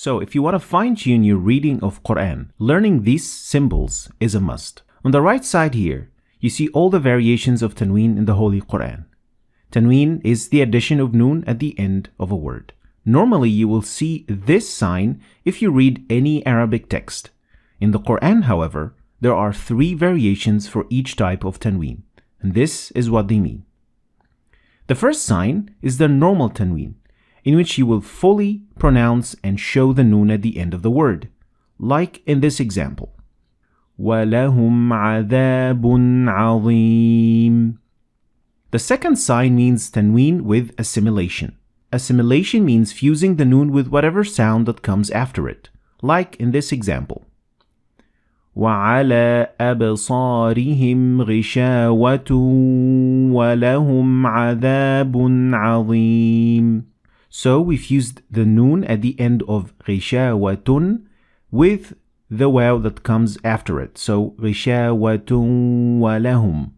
So if you want to fine-tune your reading of Quran, learning these symbols is a must. On the right side here, you see all the variations of Tanween in the Holy Quran. Tanween is the addition of noon at the end of a word. Normally you will see this sign if you read any Arabic text. In the Quran, however, there are 3 variations for each type of Tanween, and this is what they mean. The first sign is the normal Tanween, in which you will fully pronounce and show the noon at the end of the word, like in this example. وَلَهُمْ عَذَابٌ عَظِيمٌ. The second sign means Tanween with assimilation. Assimilation means fusing the noon with whatever sound that comes after it, like in this example. وَعَلَى أَبْصَارِهِمْ غِشَاوَةٌ وَلَهُمْ عَذَابٌ عَظِيمٌ. So we fused the noon at the end of غِشَاوَةٌ with the waw that comes after it. So غِشَاوَةٌ وَلَهُمْ.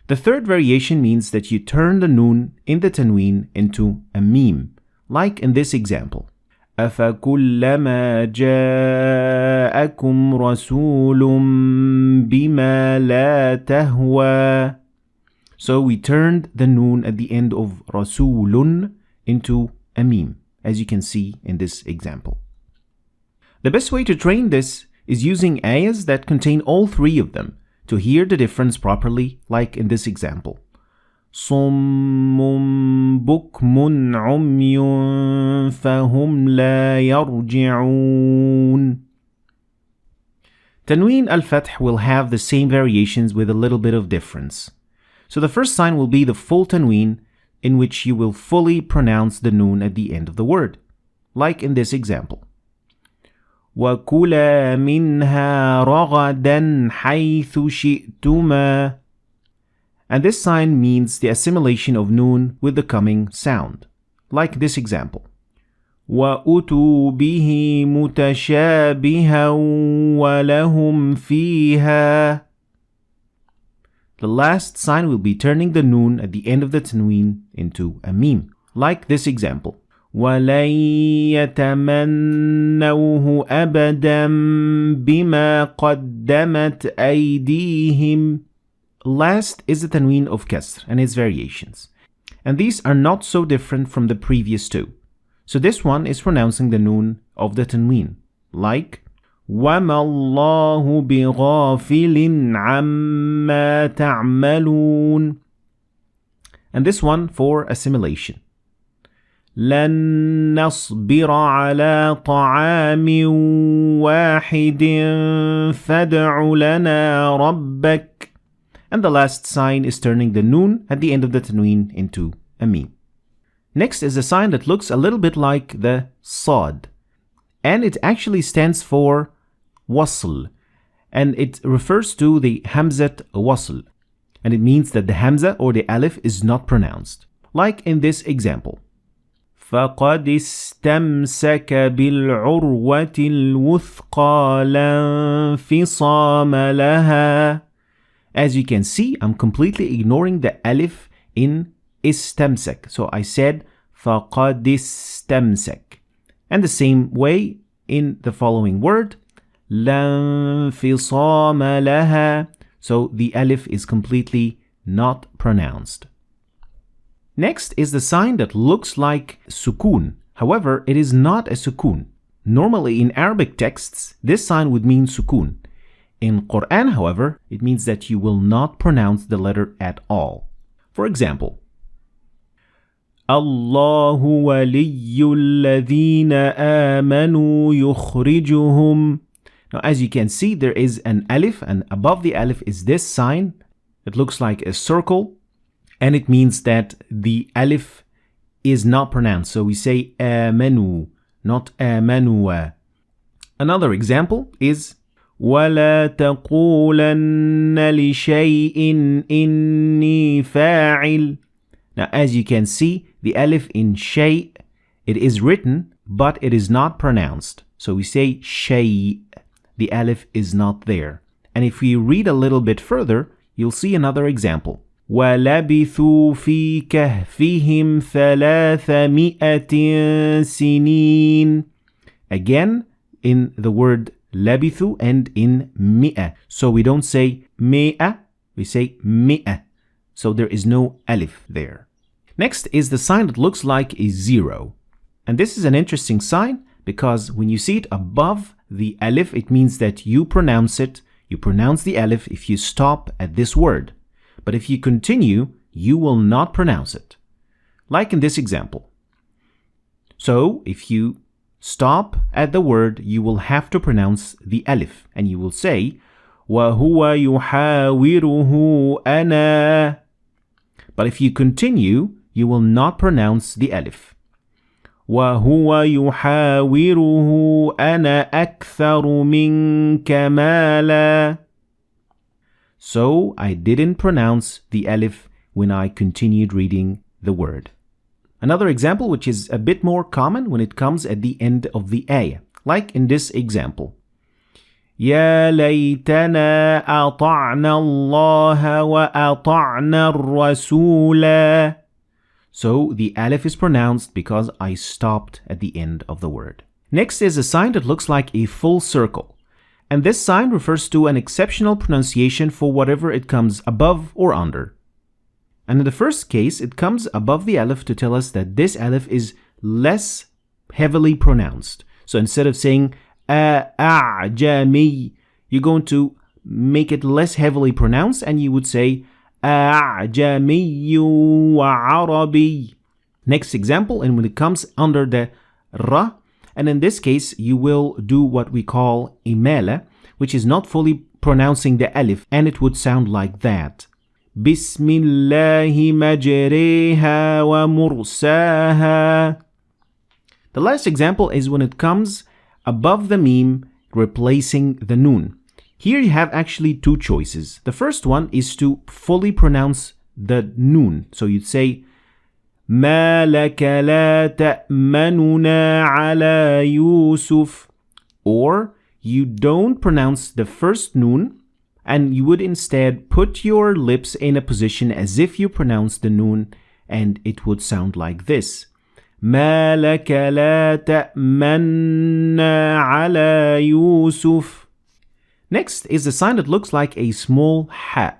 The third variation means that you turn the noon in the Tanween into a meme, like in this example. أَفَكُلَّمَا جَاءَكُمْ رَسُولٌ بِمَا لَا تَهْوَى. So we turned the noon at the end of رَسُولٌ into a meme, as you can see in this example. The best way to train this is using ayahs that contain all 3 of them to hear the difference properly, like in this example. صُمٌّ بُكْمٌ عُمْيٌ فَهُمْ لَا يَرْجِعُونَ. Tanween al-Fath will have the same variations with a little bit of difference. So the first sign will be the full Tanween, in which you will fully pronounce the noon at the end of the word, like in this example. وَكُلَا مِنْهَا رَغَدًا حَيْثُ شِئْتُمَا. And this sign means the assimilation of noon with the coming sound, like this example. وَأُتُوا بِهِ مُتَشَابِهًا وَلَهُمْ فِيهَا. The last sign will be turning the noon at the end of the Tanween into a meme, like this example. وَلَنْ يَتَمَنَّوْهُ أَبَدًا بِمَا قَدَّمَتْ أَيْدِيهِمْ. Last is the Tanween of Kasr and its variations. And these are not so different from the previous 2. So this one is pronouncing the noon of the Tanween, like وَمَا اللَّهُ بِغَافِلٍ عَمَّا تَعْمَلُونَ. And this one for assimilation. لَن نَصْبِرَ عَلَى طَعَامٍ وَاحِدٍ فَادْعُ لَنَا رَبَّكَ. And the last sign is turning the noon at the end of the Tanween into a meme. Next is a sign that looks a little bit like the Sad, and it actually stands for Wasl, and it refers to the Hamza al-Wasl, and it means that the Hamza or the Alif is not pronounced, like in this example. فَقَدْ اسْتَمْسَكَ بِالْعُرْوَةِ الْوُثْقَى لَا انْفِصَامَ لَهَا. As you can see, I'm completely ignoring the Alif in istamsak. So I said فَقَدْ اسْتَمْسَكَ. And the same way in the following word, لَا انْفِصَامَ لَهَا. So the Alif is completely not pronounced. Next is the sign that looks like Sukoon. However, it is not a Sukoon. Normally in Arabic texts, this sign would mean Sukoon. In Quran, however, it means that you will not pronounce the letter at all. For example, الله ولي الذين آمنوا يخرجهم. Now, as you can see, there is an alif, and above the alif is this sign. It looks like a circle, and it means that the alif is not pronounced. So we say آمنوا, not آمنوا. Another example is وَلَا تَقُولَنَّ لِشَيْءٍ إِنِّي فَاعِلٌ. Now, as you can see, the alif in shay, it is written, but it is not pronounced. So we say shay. The alif is not there. And if we read a little bit further, you'll see another example. وَلَبِثُوا فِي كَهْفِهِمْ 300 سِنِينَ. again in the word labithu and in mi'a. So we don't say mi'a, we say mi'a. So there is no alif there. Next is the sign that looks like a zero. And this is an interesting sign because when you see it above the alif, it means that you pronounce it. You pronounce the alif if you stop at this word. But if you continue, you will not pronounce it. Like in this example. So if you stop at the word, you will have to pronounce the alif. And you will say, وَهُوَ يُحَاوِرُهُ أَنَا. But if you continue, you will not pronounce the alif. وَهُوَ يُحَاوِرُهُ أَنَا أَكْثَرُ مِنْكَ مَالًا. So I didn't pronounce the alif when I continued reading the word. Another example which is a bit more common when it comes at the end of the ayah, like in this example. يَا لَيْتَنَا أَطَعْنَا اللَّهَ وَأَطَعْنَا الرَّسُولَ. So the alif is pronounced because I stopped at the end of the word. Next is a sign that looks like a full circle. And this sign refers to an exceptional pronunciation for whatever it comes above or under. And in the first case, it comes above the alif to tell us that this alif is less heavily pronounced. So instead of saying a'jami, you're going to make it less heavily pronounced and you would say a'jami wa arabi. Next example, and when it comes under the ra, and in this case, you will do what we call imala, which is not fully pronouncing the alif, and it would sound like that. Bismillahi majreha wa mursaha. The last example is when it comes above the meme, replacing the noon. Here you have actually two choices. The first one is to fully pronounce the noon. So you'd say ما لك لا تأمننا على يوسف. Or you don't pronounce the first noon and you would instead put your lips in a position as if you pronounce the noon, and it would sound like this. ما لك لا تأمننا على يوسف. Next is the sign that looks like a small ha.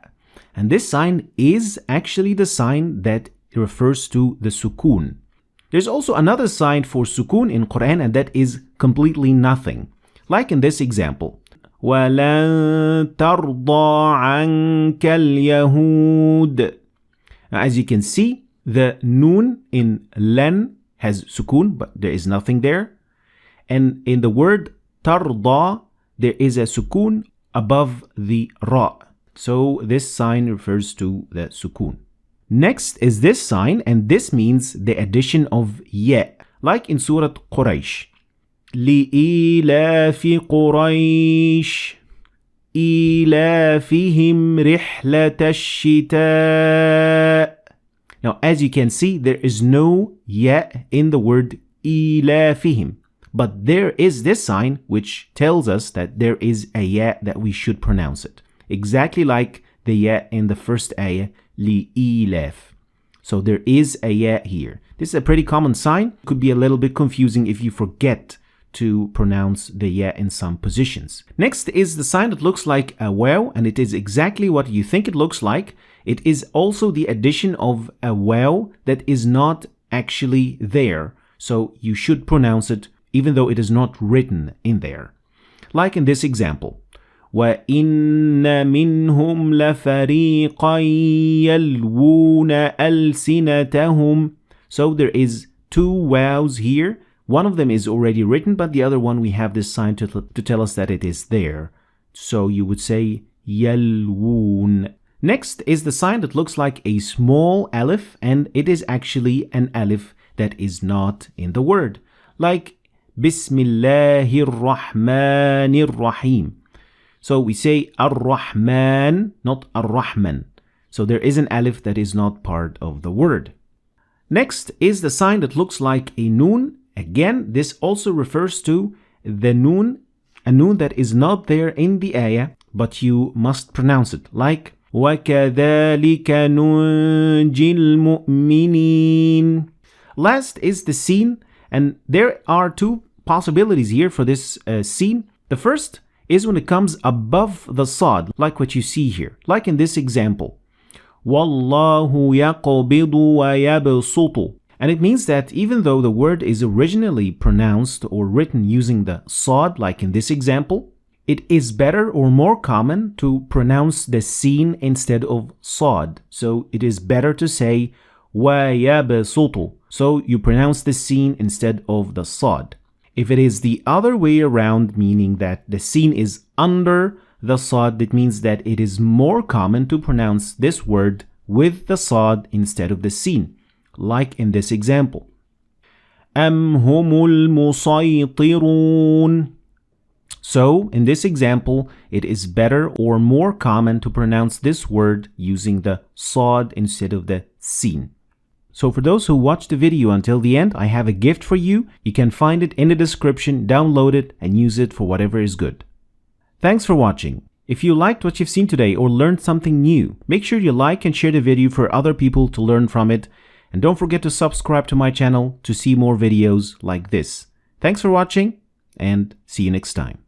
And this sign is actually the sign that refers to the Sukoon. There's also another sign for Sukoon in Quran, and that is completely nothing. Like in this example. وَلَن تَرْضَى عَنْكَ الْيَهُودِ. Now, as you can see, the noon in len has Sukoon, but there is nothing there. And in the word tarda, there is a Sukoon above the ra. So this sign refers to the Sukoon. Next is this sign, and this means the addition of ya, like in Surah Quraysh. لِإِيلَافِ قُرَيْشٍ إِيلَافِهِمْ رِحْلَةَ الشِّتَاءِ. Now, as you can see, there is no ya in the word إِيلَافِهِمْ. But there is this sign which tells us that there is a ya that we should pronounce it. Exactly like the ya in the first ayah, لِإِيلَافِ. So there is a ya here. This is a pretty common sign. It could be a little bit confusing if you forget to pronounce the ya in some positions. Next is the sign that looks like a waw, and it is exactly what you think it looks like. It is also the addition of a waw that is not actually there. So you should pronounce it even though it is not written in there. Like in this example. وَإِنَّ مِنْهُمْ لَفَرِيقًا يَلْوُونَ أَلْسِنَتَهُمْ. So there is two waws here. One of them is already written, but the other one we have this sign to tell us that it is there. So you would say يَلْوُونَ. Next is the sign that looks like a small alif, and it is actually an alif that is not in the word. Like Bismillahir Rahmanir Rahim. So we say Ar-Rahman, not Ar-Rahman. So there is an alif that is not part of the word. Next is the sign that looks like a noon. Again, this also refers to the noon, a noon that is not there in the ayah, but you must pronounce it. Like وَكَذَلِكَ نُنْجِي الْمُؤْمِنِينَ. Last is the sin, and there are two possibilities here for this scene. The first is when it comes above the Sad, like what you see here, like in this example. Wallahu yaqbidu wa yabsutu. And it means that even though the word is originally pronounced or written using the Sad, like in this example, it is better or more common to pronounce the Sin instead of Sad. So it is better to say wa yabsutu. So you pronounce the Sin instead of the Sad. If it is the other way around, meaning that the Sin is under the Sad, it means that it is more common to pronounce this word with the Sad instead of the Sin, like in this example. أَمْ هُمُ الْمُصَيْطِرُونَ. So, in this example, it is better or more common to pronounce this word using the Sad instead of the Sin. So for those who watched the video until the end, I have a gift for you. You can find it in the description, download it, and use it for whatever is good. Thanks for watching. If you liked what you've seen today or learned something new, make sure you like and share the video for other people to learn from it. And don't forget to subscribe to my channel to see more videos like this. Thanks for watching, and see you next time.